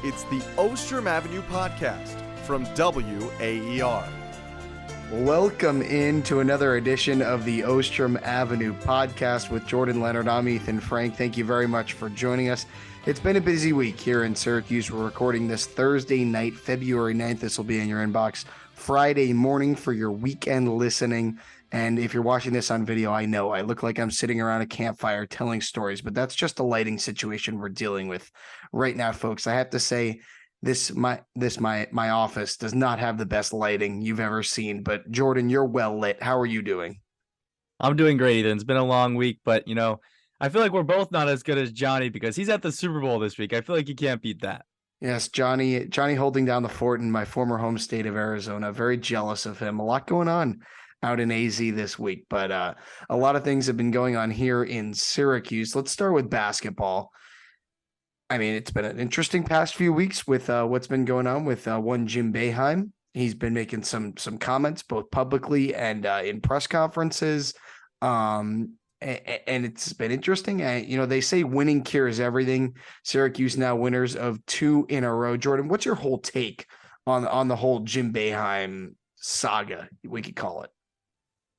It's the Ostrom Avenue Podcast from WAER. Welcome into another edition of the Ostrom Avenue Podcast with Jordan Leonard. I'm Ethan Frank. Thank you very much for joining us. It's been a busy week here in Syracuse. We're recording this Thursday night, February 9th. This will be in your inbox Friday morning for your weekend listening. And if you're watching this on video, I know I look like I'm sitting around a campfire telling stories, but that's just a lighting situation we're dealing with right now, folks. I have to say, my office does not have the best lighting you've ever seen. But Jordan, you're well lit. How are you doing? I'm doing great, Ethan. It's been a long week, but I feel like we're both not as good as Johnny because he's at the Super Bowl this week. I feel like you can't beat that. Yes, Johnny holding down the fort in my former home state of Arizona. Very jealous of him. A lot going on out in AZ this week, but a lot of things have been going on here in Syracuse. Let's start with basketball. I mean, it's been an interesting past few weeks with what's been going on with one Jim Boeheim. He's been making some comments both publicly and in press conferences. And it's been interesting. They say winning cures everything. Syracuse now winners of 2 in a row. Jordan, what's your whole take on the whole Jim Boeheim saga, we could call it?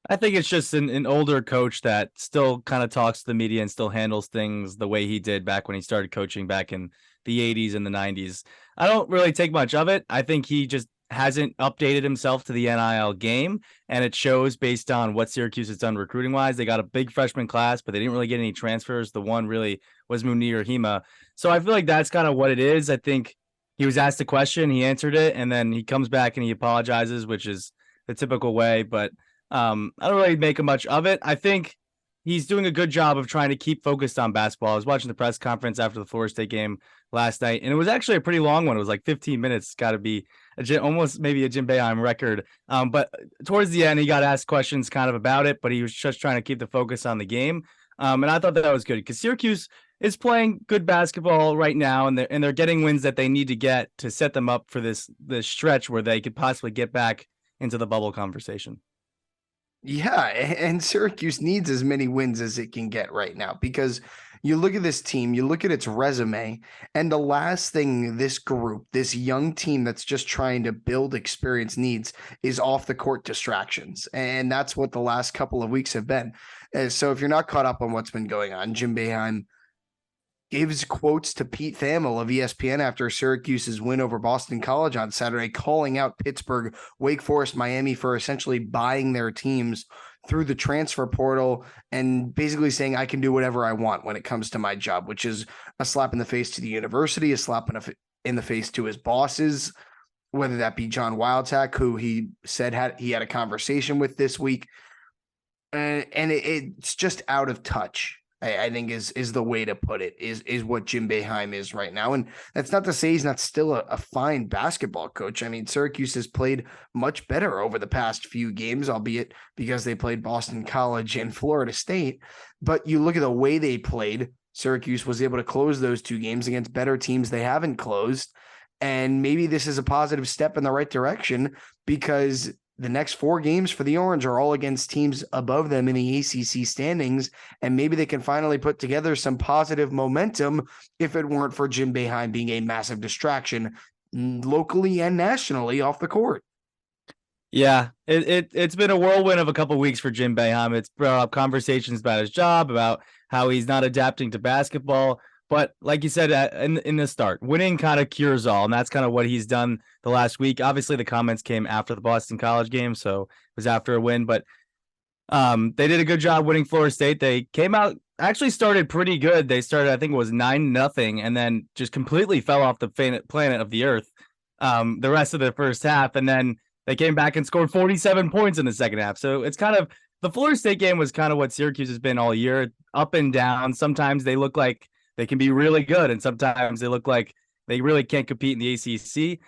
I think it's just an older coach that still kind of talks to the media and still handles things the way he did back when he started coaching back in the 80s and the 90s. I don't really take much of it. I think he just hasn't updated himself to the NIL game, and it shows based on what Syracuse has done recruiting-wise. They got a big freshman class, but they didn't really get any transfers. The one really was Munir Hima. So I feel like that's kind of what it is. I think he was asked a question, he answered it, and then he comes back and he apologizes, which is the typical way, but I don't really make much of it. I think he's doing a good job of trying to keep focused on basketball. I was watching the press conference after the Florida State game last night, and it was actually a pretty long one. It was like 15 minutes. Got to be almost maybe a Jim Boeheim record. But towards the end, he got asked questions kind of about it, but he was just trying to keep the focus on the game. And I thought that was good because Syracuse is playing good basketball right now, and they're getting wins that they need to get to set them up for this stretch where they could possibly get back into the bubble conversation. Yeah, and Syracuse needs as many wins as it can get right now because you look at this team, you look at its resume, and the last thing this group, this young team that's just trying to build experience needs is off the court distractions. And that's what the last couple of weeks have been. So if you're not caught up on what's been going on, Jim Boeheim gives quotes to Pete Thamel of ESPN after Syracuse's win over Boston College on Saturday, calling out Pittsburgh, Wake Forest, Miami for essentially buying their teams through the transfer portal and basically saying, I can do whatever I want when it comes to my job, which is a slap in the face to the university, a slap in the face to his bosses, whether that be John Wildtack, who he said he had a conversation with this week. And it's just out of touch. I think is the way to put it, is what Jim Boeheim is right now. And that's not to say he's not still a fine basketball coach. I mean, Syracuse has played much better over the past few games, albeit because they played Boston College and Florida State. But you look at the way they played, Syracuse was able to close those 2 games against better teams they haven't closed. And maybe this is a positive step in the right direction because the next 4 games for the Orange are all against teams above them in the ACC standings, and maybe they can finally put together some positive momentum if it weren't for Jim Boeheim being a massive distraction locally and nationally off the court. Yeah, it's been a whirlwind of a couple of weeks for Jim Boeheim. It's brought up conversations about his job, about how he's not adapting to basketball. But like you said in the start, winning kind of cures all, and that's kind of what he's done the last week. Obviously, the comments came after the Boston College game, so it was after a win. But they did a good job winning Florida State. They came out, actually started pretty good. They started, I think it was 9-0, and then just completely fell off the planet of the earth the rest of the first half. And then they came back and scored 47 points in the second half. So it's kind of, the Florida State game was kind of what Syracuse has been all year, up and down. Sometimes they look like they can be really good, and sometimes they look like they really can't compete in the ACC.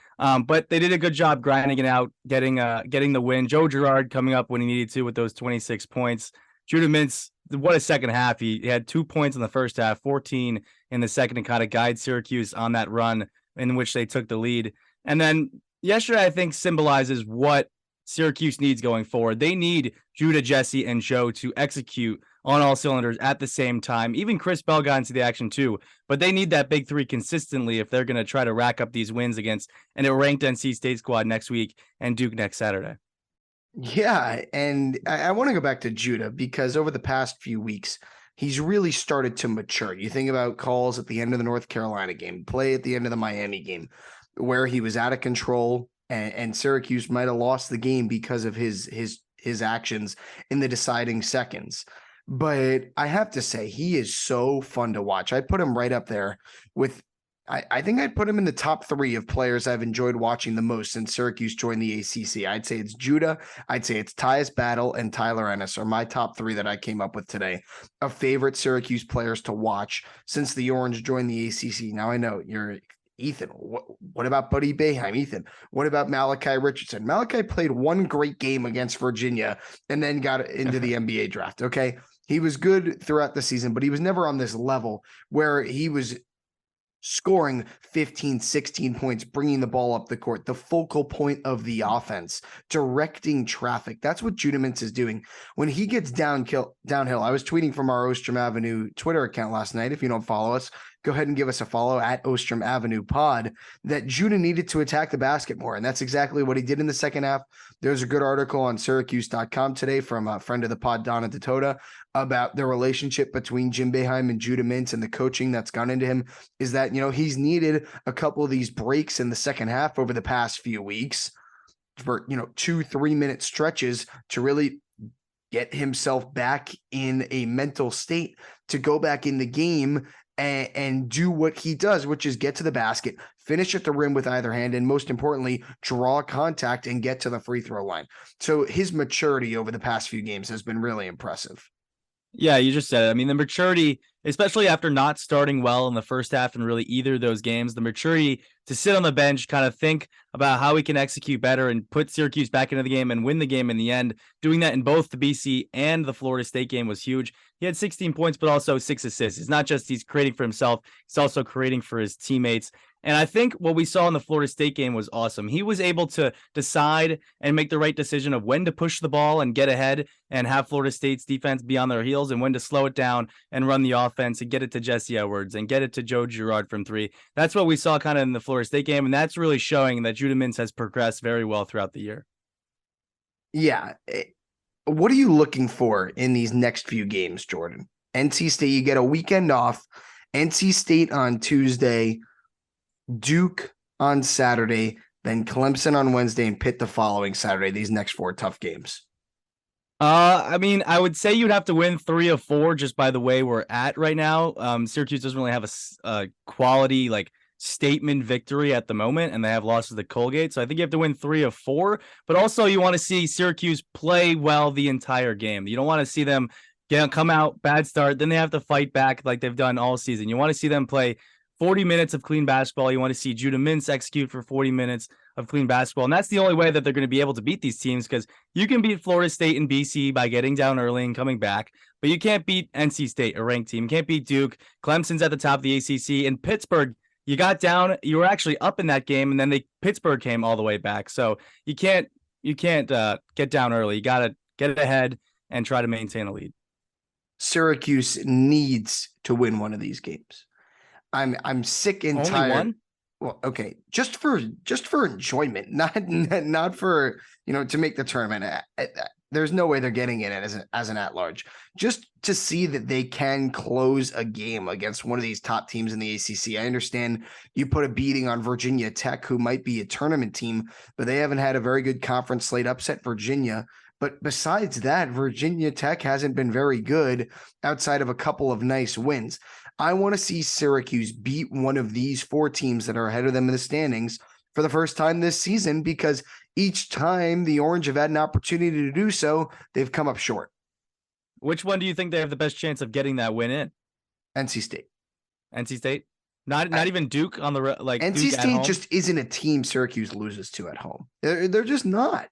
But they did a good job grinding it out, getting the win. Joe Girard coming up when he needed to with those 26 points. Judah Mintz, what a second half. He had 2 points in the first half, 14 in the second, and kind of guide Syracuse on that run in which they took the lead. And then yesterday, I think, symbolizes what Syracuse needs going forward. They need Judah, Jesse, and Joe to execute on all cylinders at the same time. Even Chris Bell got into the action too, but they need that big three consistently if they're going to try to rack up these wins against a ranked NC State squad next week and Duke next Saturday. Yeah, and I want to go back to Judah because over the past few weeks, he's really started to mature. You think about calls at the end of the North Carolina game, play at the end of the Miami game, where he was out of control and Syracuse might have lost the game because of his actions in the deciding seconds. But I have to say, he is so fun to watch. I'd put him right up there with, I think I'd put him in the top 3 of players I've enjoyed watching the most since Syracuse joined the ACC. I'd say it's Judah. I'd say it's Tyus Battle and Tyler Ennis are my top 3 that I came up with today of favorite Syracuse players to watch since the Orange joined the ACC. Now I know you're Ethan. What about Buddy Boeheim? Ethan, what about Malachi Richardson? Malachi played one great game against Virginia and then got into the NBA draft. Okay. He was good throughout the season, but he was never on this level where he was scoring 15, 16 points, bringing the ball up the court, the focal point of the offense, directing traffic. That's what Judah Mintz is doing. When he gets downhill, I was tweeting from our Ostrom Avenue Twitter account last night. If you don't follow us, go ahead and give us a follow at Ostrom Avenue Pod, that Judah needed to attack the basket more. And that's exactly what he did in the second half. There's a good article on Syracuse.com today from a friend of the pod, Donna DeTota, about the relationship between Jim Boeheim and Judah Mintz and the coaching that's gone into him is that, he's needed a couple of these breaks in the second half over the past few weeks for, 2-3 minute stretches to really get himself back in a mental state to go back in the game and do what he does, which is get to the basket, finish at the rim with either hand, and most importantly, draw contact and get to the free throw line. So his maturity over the past few games has been really impressive. Yeah, you just said it. I mean, the maturity, especially after not starting well in the first half in really either of those games, the maturity to sit on the bench, kind of think about how he can execute better and put Syracuse back into the game and win the game in the end. Doing that in both the BC and the Florida State game was huge. He had 16 points, but also 6 assists. It's not just he's creating for himself, he's also creating for his teammates. And I think what we saw in the Florida State game was awesome. He was able to decide and make the right decision of when to push the ball and get ahead and have Florida State's defense be on their heels and when to slow it down and run the offense and get it to Jesse Edwards and get it to Joe Girard from 3. That's what we saw kind of in the Florida State game, and that's really showing that Judah Mintz has progressed very well throughout the year. Yeah. What are you looking for in these next few games, Jordan? NC State, you get a weekend off. NC State on Tuesday, Duke on Saturday, then Clemson on Wednesday, and Pitt the following Saturday. These next 4 tough games. I mean, I would say you'd have to win 3 of 4 just by the way we're at right now. Syracuse doesn't really have a quality statement victory at the moment, and they have losses to Colgate. So I think you have to win 3 of 4, but also you want to see Syracuse play well the entire game. You don't want to see them come out bad start, then they have to fight back like they've done all season. You want to see them play 40 minutes of clean basketball. You want to see Judah Mintz execute for 40 minutes of clean basketball. And that's the only way that they're going to be able to beat these teams, because you can beat Florida State and BC by getting down early and coming back, but you can't beat NC State, a ranked team. You can't beat Duke. Clemson's at the top of the ACC. And Pittsburgh, you got down, you were actually up in that game, and then Pittsburgh came all the way back. So you can't get down early. You got to get ahead and try to maintain a lead. Syracuse needs to win one of these games. I'm sick and Only tired. one? Well, okay, just for enjoyment, not for to make the tournament. There's no way they're getting it as an at-large. Just to see that they can close a game against one of these top teams in the ACC. I understand you put a beating on Virginia Tech, who might be a tournament team, but they haven't had a very good conference slate. Upset Virginia. But besides that, Virginia Tech hasn't been very good outside of a couple of nice wins. I want to see Syracuse beat one of these 4 teams that are ahead of them in the standings for the first time this season, because each time the Orange have had an opportunity to do so, they've come up short. Which one do you think they have the best chance of getting that win in? NC State. NC State? Not even Duke on the NC Duke State just isn't a team Syracuse loses to at home. They're just not.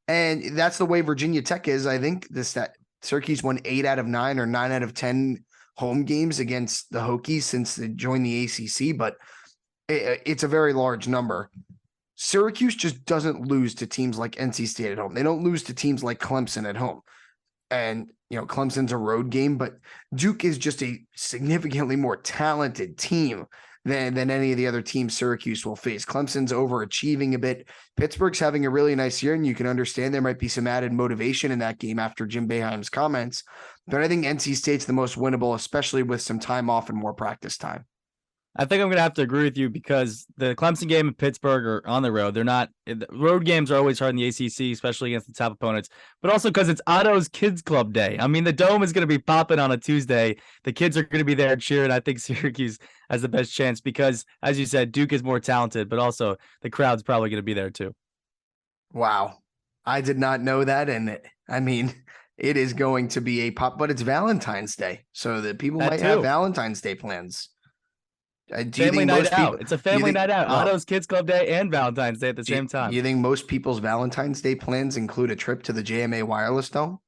And that's the way Virginia Tech is. I think that Syracuse won 8 out of 9 or 9 out of 10 home games against the Hokies since they joined the ACC, but it's a very large number. Syracuse just doesn't lose to teams like NC State at home. They don't lose to teams like Clemson at home. And, Clemson's a road game, but Duke is just a significantly more talented team than any of the other teams Syracuse will face. Clemson's overachieving a bit. Pittsburgh's having a really nice year, and you can understand there might be some added motivation in that game after Jim Boeheim's comments. But I think NC State's the most winnable, especially with some time off and more practice time. I think I'm going to have to agree with you because the Clemson game in Pittsburgh are on the road. They're not – road games are always hard in the ACC, especially against the top opponents, but also because it's Otto's Kids Club Day. I mean, the Dome is going to be popping on a Tuesday. The kids are going to be there cheering. I think Syracuse has the best chance because, as you said, Duke is more talented, but also the crowd's probably going to be there too. Wow. I did not know that, and it is going to be a pop, but it's Valentine's Day, so that people might have Valentine's Day plans. Family night out. It's a family night out. Otto's Kids Club Day and Valentine's Day at the same time. Do you think most people's Valentine's Day plans include a trip to the JMA Wireless Dome?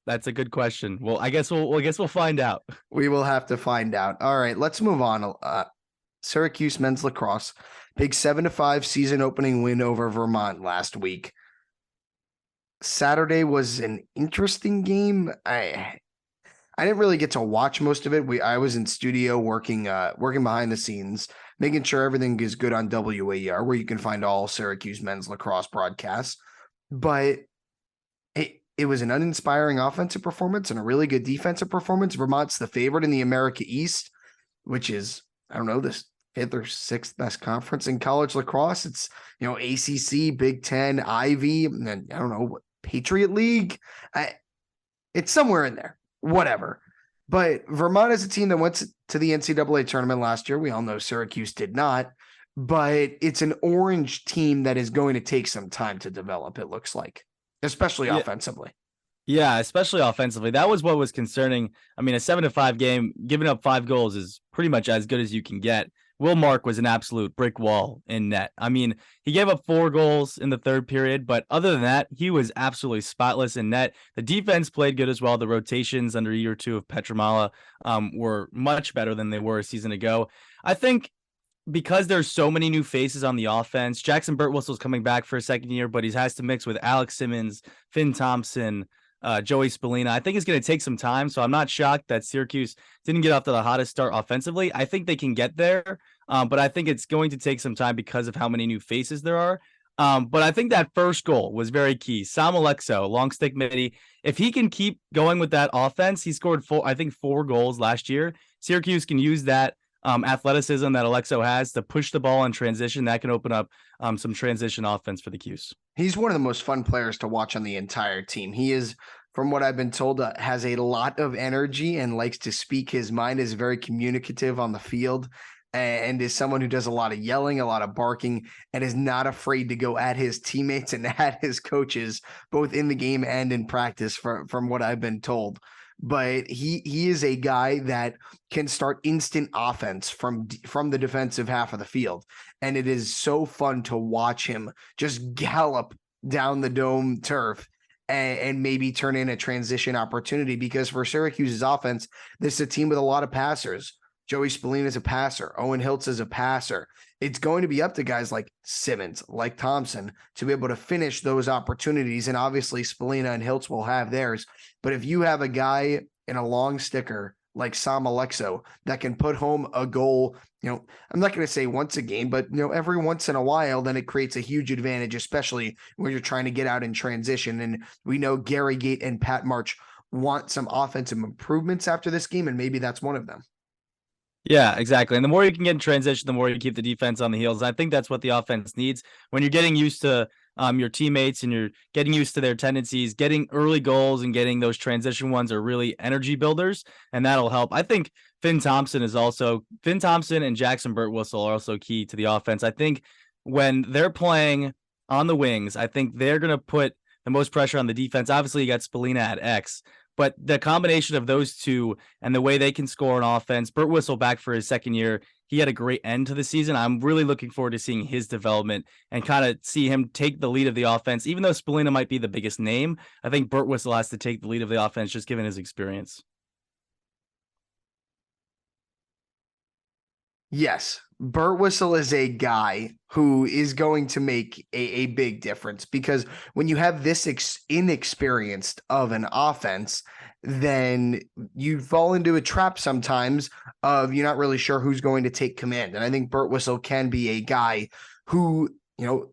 That's a good question. Well, I guess we'll find out. We will have to find out. All right, let's move on. Syracuse men's lacrosse, big 7-5 season opening win over Vermont last week. Saturday was an interesting game. I didn't really get to watch most of it. I was in studio working behind the scenes, making sure everything is good on WAER, where you can find all Syracuse men's lacrosse broadcasts. But it was an uninspiring offensive performance and a really good defensive performance. Vermont's the favorite in the America East, which is, I don't know, this fifth or sixth best conference in college lacrosse. It's, ACC, Big Ten, Ivy, and then, I don't know, Patriot League. It's somewhere in there. Whatever. But Vermont is a team that went to the NCAA tournament last year. We all know Syracuse did not, but it's an orange team that is going to take some time to develop, it looks like, especially offensively. Yeah, especially offensively. That was what was concerning. I mean, a 7-5 game, giving up 5 goals is pretty much as good as you can get. Will Mark was an absolute brick wall in net. I mean, he gave up 4 goals in the third period, but other than that, he was absolutely spotless in net. The defense played good as well. The rotations under year 2 of Petramala were much better than they were a season ago. I think because there's so many new faces on the offense, Jackson Birtwhistle's coming back for a second year, but he has to mix with Alex Simmons, Finn Thompson, Joey Spallina. I think it's going to take some time, so I'm not shocked that Syracuse didn't get off to the hottest start offensively. I think they can get there, but I think it's going to take some time because of how many new faces there are. But I think that first goal was very key. Sam Alexo, long stick midi. If he can keep going with that offense, he scored 4 goals last year. Syracuse can use that athleticism that Alexo has to push the ball in transition. That can open up some transition offense for the Cuse. He's one of the most fun players to watch on the entire team. He is, from what I've been told, has a lot of energy and likes to speak his mind, is very communicative on the field, and is someone who does a lot of yelling, a lot of barking, and is not afraid to go at his teammates and at his coaches, both in the game and in practice, from what I've been told. But he is a guy that can start instant offense from the defensive half of the field. And it is so fun to watch him just gallop down the dome turf and maybe turn in a transition opportunity, because for Syracuse's offense, this is a team with a lot of passers. Joey Spallina is a passer. Owen Hiltz is a passer. It's going to be up to guys like Simmons, like Thompson, to be able to finish those opportunities. And obviously Spallina and Hiltz will have theirs. But if you have a guy in a long sticker like Sam Alexo that can put home a goal, I'm not going to say once a game, but every once in a while, then it creates a huge advantage, especially when you're trying to get out in transition. And we know Gary Gate and Pat March want some offensive improvements after this game, and maybe that's one of them. Yeah, exactly. And the more you can get in transition, the more you keep the defense on the heels. I think that's what the offense needs. When you're getting used to your teammates and you're getting used to their tendencies, getting early goals and getting those transition ones are really energy builders, and that'll help. I think Finn Thompson and Jackson Birtwhistle are also key to the offense. I think when they're playing on the wings, I think they're going to put the most pressure on the defense. Obviously, you got Spallina at X, but the combination of those two and the way they can score on offense, Birtwhistle back for his second year, he had a great end to the season. I'm really looking forward to seeing his development and kind of see him take the lead of the offense. Even though Spallina might be the biggest name, I think Birtwhistle has to take the lead of the offense just given his experience. Yes, Birtwistle is a guy who is going to make a big difference, because when you have this inexperienced of an offense, then you fall into a trap sometimes of you're not really sure who's going to take command. And I think Birtwistle can be a guy who,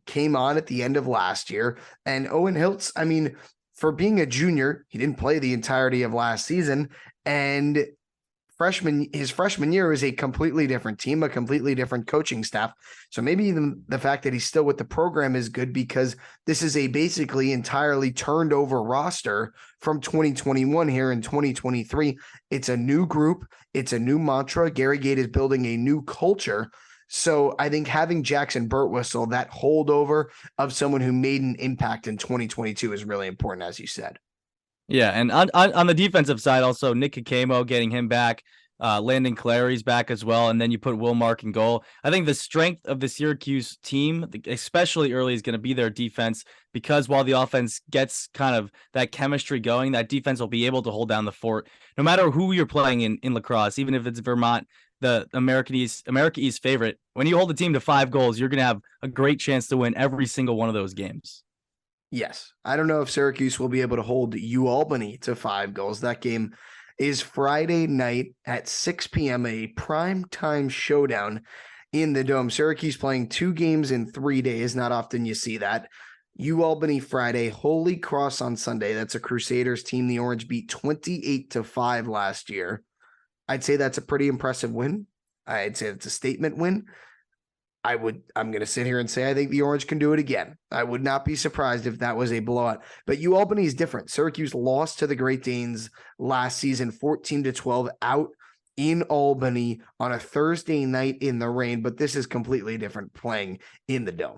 came on at the end of last year. And Owen Hiltz, I mean, for being a junior, he didn't play the entirety of last season. And his freshman year is a completely different team, a completely different coaching staff. So maybe even the fact that he's still with the program is good, because this is a basically entirely turned over roster from 2021 here in 2023. It's a new group. It's a new mantra. Gary Gait is building a new culture. So I think having Jackson Birtwistle, that holdover of someone who made an impact in 2022, is really important, as you said. Yeah, and on the defensive side, also Nick Kakemo, getting him back, Landon Clary's back as well, and then you put Will Mark in goal. I think the strength of the Syracuse team, especially early, is going to be their defense, because while the offense gets kind of that chemistry going, that defense will be able to hold down the fort, no matter who you're playing in lacrosse, even if it's Vermont, the America East favorite. When you hold the team to 5 goals, you're going to have a great chance to win every single one of those games. Yes. I don't know if Syracuse will be able to hold UAlbany to 5 goals. That game is Friday night at 6 p.m., a prime time showdown in the Dome. Syracuse playing 2 games in 3 days. Not often you see that. UAlbany Friday, Holy Cross on Sunday. That's a Crusaders team the Orange beat 28-5 last year. I'd say that's a pretty impressive win. I'd say it's a statement win. I'm going to sit here and say I think the Orange can do it again. I would not be surprised if that was a blowout. But UAlbany is different. Syracuse lost to the Great Danes last season, 14-12, out in Albany on a Thursday night in the rain. But this is completely different, playing in the Dome.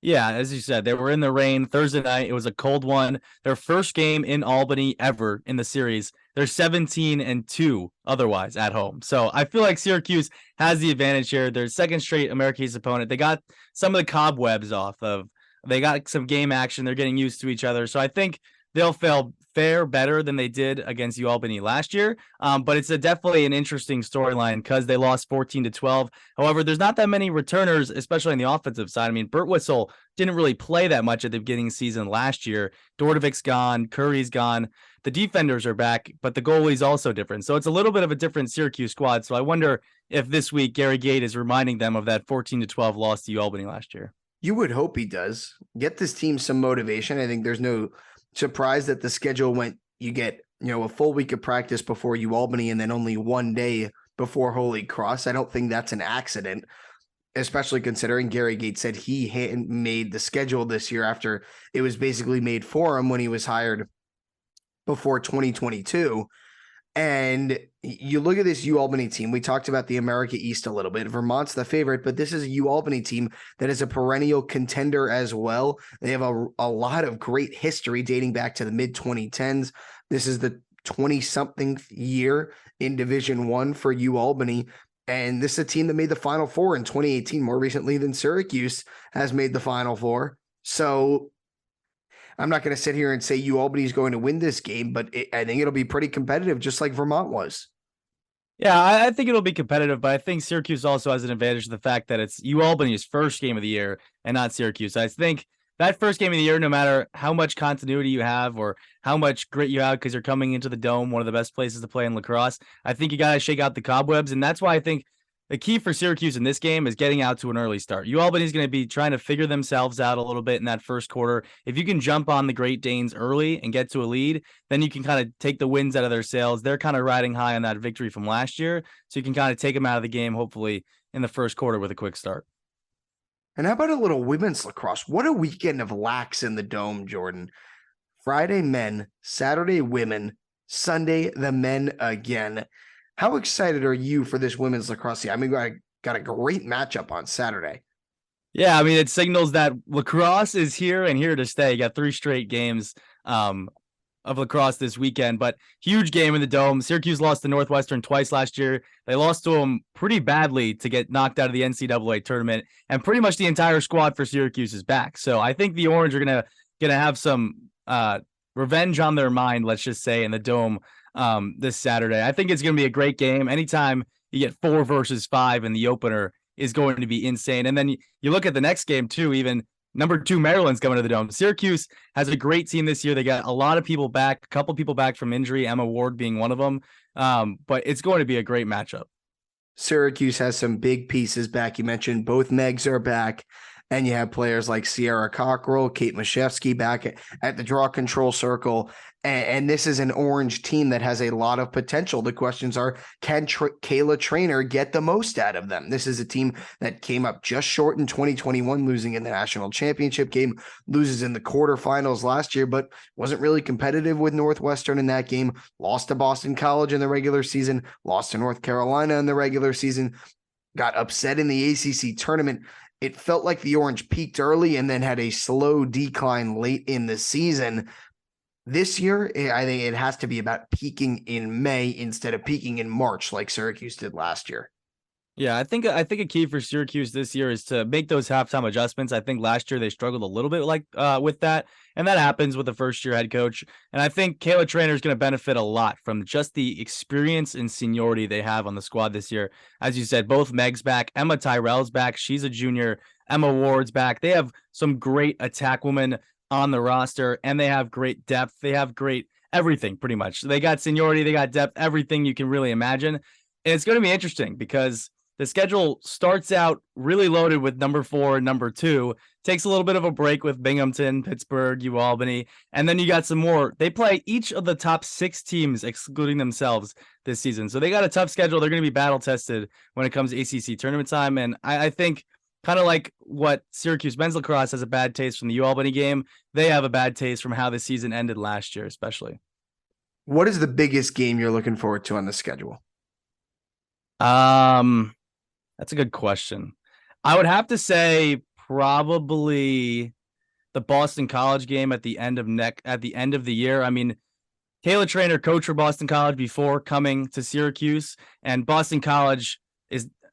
Yeah, as you said, they were in the rain Thursday night. It was a cold one. Their first game in Albany ever in the series. They're 17-2 otherwise at home. So I feel like Syracuse has the advantage here. Their second straight America East opponent. They got some of the cobwebs off of. They got some game action. They're getting used to each other. So I think they'll fare better than they did against UAlbany last year. But it's definitely an interesting storyline because they lost 14-12. However, there's not that many returners, especially on the offensive side. I mean, Birtwistle didn't really play that much at the beginning of the season last year. Dordovic's gone. Curry's gone. The defenders are back, but the goalie's also different. So it's a little bit of a different Syracuse squad. So I wonder if this week Gary Gait is reminding them of that 14-12 loss to UAlbany last year. You would hope he does. Get this team some motivation. I think there's no surprise that the schedule went, you get, a full week of practice before UAlbany and then only 1 day before Holy Cross. I don't think that's an accident, especially considering Gary Gait said he hadn't made the schedule this year after it was basically made for him when he was hired before 2022. And you look at this UAlbany team. We talked about the America East a little bit. Vermont's the favorite, but this is a UAlbany team that is a perennial contender as well. They have a lot of great history dating back to the mid-2010s. This is the 20-something year in Division I for UAlbany. And this is a team that made the Final Four in 2018, more recently than Syracuse has made the Final Four. So I'm not going to sit here and say UAlbany is going to win this game, but I think it'll be pretty competitive, just like Vermont was. Yeah, I think it'll be competitive, but I think Syracuse also has an advantage of the fact that it's UAlbany's first game of the year and not Syracuse. I think that first game of the year, no matter how much continuity you have or how much grit you have because you're coming into the Dome, one of the best places to play in lacrosse, I think you got to shake out the cobwebs, and that's why I think the key for Syracuse in this game is getting out to an early start. UAlbany is going to be trying to figure themselves out a little bit in that first quarter. If you can jump on the Great Danes early and get to a lead, then you can kind of take the winds out of their sails. They're kind of riding high on that victory from last year, so you can kind of take them out of the game, hopefully, in the first quarter with a quick start. And how about a little women's lacrosse? What a weekend of lax in the Dome, Jordan. Friday, men, Saturday, women, Sunday, the men again. How excited are you for this women's lacrosse team? I mean, I got a great matchup on Saturday. Yeah, I mean, it signals that lacrosse is here and here to stay. You got 3 straight games of lacrosse this weekend, but huge game in the Dome. Syracuse lost to Northwestern twice last year. They lost to them pretty badly to get knocked out of the NCAA tournament, and pretty much the entire squad for Syracuse is back. So I think the Orange are gonna have some revenge on their mind, let's just say, in the Dome this Saturday. I think it's going to be a great game. Anytime you get 4 versus 5 in the opener is going to be insane. And then you look at the next game too, even number 2 Maryland's coming to the Dome. Syracuse has a great team this year. They got a lot of people back, a couple people back from injury, Emma Ward being one of them. But it's going to be a great matchup. Syracuse has some big pieces back. You mentioned both Megs are back, and you have players like Sierra Cockrell, Kate Mashevsky back at the draw control circle. And this is an Orange team that has a lot of potential. The questions are, can Kayla Treanor get the most out of them? This is a team that came up just short in 2021, losing in the national championship game, loses in the quarterfinals last year, but wasn't really competitive with Northwestern in that game, lost to Boston College in the regular season, lost to North Carolina in the regular season, got upset in the ACC tournament. It felt like the Orange peaked early and then had a slow decline late in the season. This year, I think it has to be about peaking in May instead of peaking in March like Syracuse did last year. Yeah, I think a key for Syracuse this year is to make those halftime adjustments. I think last year they struggled a little bit with that, and that happens with a first-year head coach. And I think Kayla Treanor is going to benefit a lot from just the experience and seniority they have on the squad this year. As you said, both Meg's back, Emma Tyrell's back. She's a junior. Emma Ward's back. They have some great attack women on the roster, and they have great depth. They have great everything, pretty much. They got seniority, they got depth, everything you can really imagine. And it's going to be interesting because the schedule starts out really loaded with number 4 and number 2, takes a little bit of a break with Binghamton, Pittsburgh, UAlbany, and then you got some more. They play each of the top 6 teams, excluding themselves, this season. So they got a tough schedule. They're going to be battle tested when it comes to ACC tournament time. And I think kind of like what Syracuse men's lacrosse has a bad taste from the UAlbany game, they have a bad taste from how the season ended last year, especially. What is the biggest game you're looking forward to on the schedule? That's a good question. I would have to say probably the Boston College game at the end of the year. I mean, Kayla Treanor coached for Boston College before coming to Syracuse, and Boston College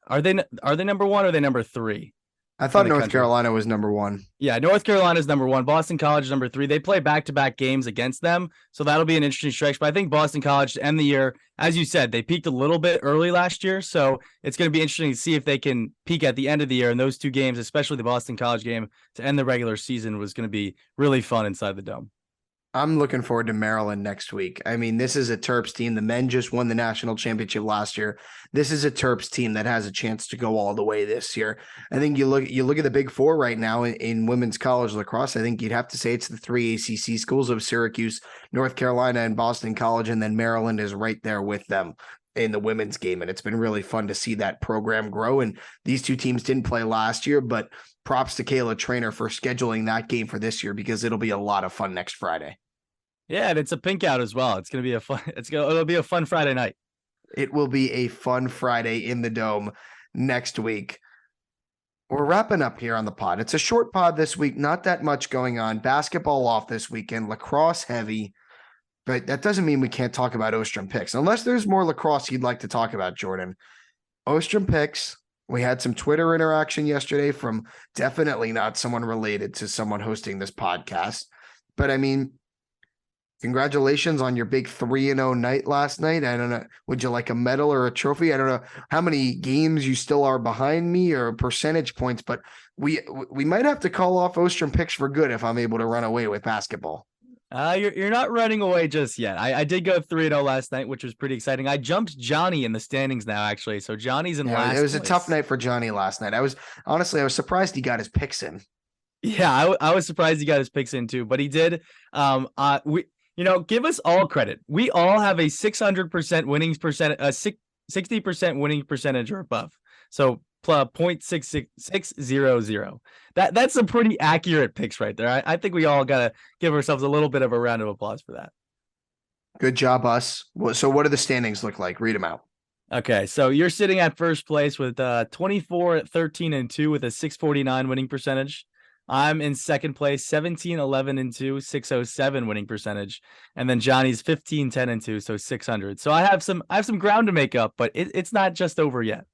are they number 1 or are they number 3? I thought North Carolina was number 1. Yeah, North Carolina is number 1. Boston College is number 3. They play back-to-back games against them, so that'll be an interesting stretch. But I think Boston College to end the year, as you said, they peaked a little bit early last year, so it's going to be interesting to see if they can peak at the end of the year. And those 2 games, especially the Boston College game to end the regular season, was going to be really fun inside the Dome. I'm looking forward to Maryland next week. I mean, this is a Terps team. The men just won the national championship last year. This is a Terps team that has a chance to go all the way this year. I think you look at the big 4 right now in women's college lacrosse. I think you'd have to say it's the 3 ACC schools of Syracuse, North Carolina, and Boston College, and then Maryland is right there with them in the women's game. And it's been really fun to see that program grow. And these 2 teams didn't play last year, but props to Kayla Treanor for scheduling that game for this year because it'll be a lot of fun next Friday. Yeah, and it's a pink out as well. It's going to be it'll be a fun Friday night. It will be a fun Friday in the Dome next week. We're wrapping up here on the pod. It's a short pod this week, not that much going on. Basketball off this weekend, lacrosse heavy, but that doesn't mean we can't talk about Ostrom picks. Unless there's more lacrosse you'd like to talk about, Jordan. Ostrom picks. We had some Twitter interaction yesterday from definitely not someone related to someone hosting this podcast. But I mean, congratulations on your big 3-0 night last night. I don't know. Would you like a medal or a trophy? I don't know how many games you still are behind me or percentage points, but we might have to call off Ostrom picks for good if I'm able to run away with basketball. You're not running away just yet. I did go 3-0 last night, which was pretty exciting. I jumped Johnny in the standings now, actually. So Johnny's in last. It was place. A tough night for Johnny last night. I was surprised he got his picks in. Yeah, I was surprised he got his picks in too, but he did. Give us all credit. We all have a 600% winning percent, 60% winning percentage or above. So .66600. That's a pretty accurate picks right there. I think we all gotta give ourselves a little bit of a round of applause for that. Good job, us. So what do the standings look like? Read them out. Okay, so you're sitting at first place with 24 at 13-2 with a 649 winning percentage. I'm in second place, 17-11-2, 607 winning percentage, and then Johnny's 15-10-2, so 600. So I have some ground to make up, but it's not just over yet.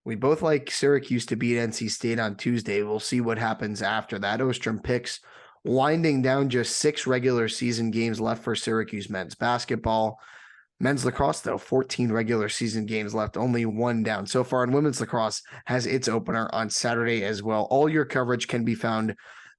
We both like Syracuse to beat NC State on Tuesday. We'll see what happens after that. Ostrom picks winding down just 6 regular season games left for Syracuse men's basketball. Men's lacrosse, though, 14 regular season games left, only one down so far. And women's lacrosse has its opener on Saturday as well. All your coverage can be found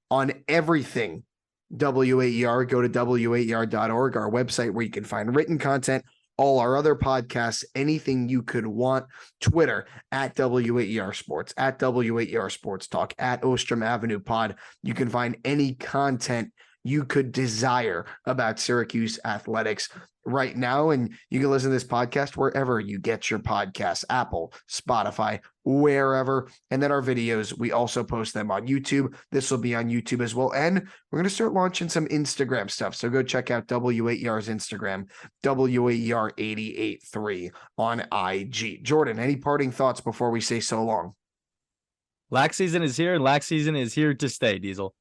on everything WAER. Go to WAER.org, our website where you can find written content, all our other podcasts, anything you could want. Twitter at WAER Sports, at WAER Sports Talk, at Ostrom Avenue Pod. You can find any content you could desire about Syracuse athletics right now. And you can listen to this podcast wherever you get your podcasts, Apple, Spotify, wherever. And then our videos, we also post them on YouTube. This will be on YouTube as well. And we're going to start launching some Instagram stuff. So go check out WAER's Instagram, WAER883 on IG. Jordan, any parting thoughts before we say so long? Lax season is here, and lax season is here to stay, Diesel.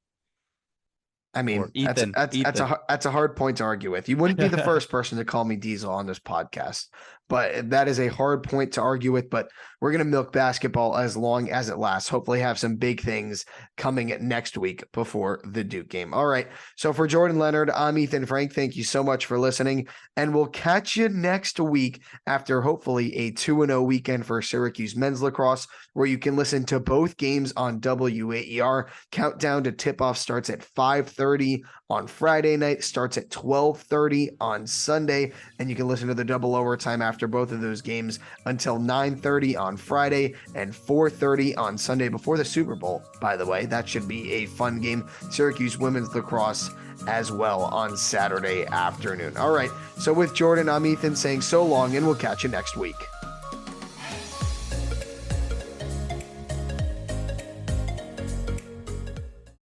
I mean, Ethan, that's a hard point to argue with. You wouldn't be the first person to call me Diesel on this podcast, but that is a hard point to argue with. But we're going to milk basketball as long as it lasts. Hopefully have some big things coming next week before the Duke game. All right. So for Jordan Leonard, I'm Ethan Frank. Thank you so much for listening. And we'll catch you next week after hopefully a 2-0 weekend for Syracuse men's lacrosse, where you can listen to both games on WAER. Countdown to tip-off starts at 5:30 on Friday night, starts at 12:30 on Sunday, and you can listen to the double overtime after both of those games until 9:30 on Friday and 4:30 on Sunday before the Super Bowl, by the way. That should be a fun game. Syracuse women's lacrosse as well on Saturday afternoon. All right, so with Jordan, I'm Ethan saying so long, and we'll catch you next week.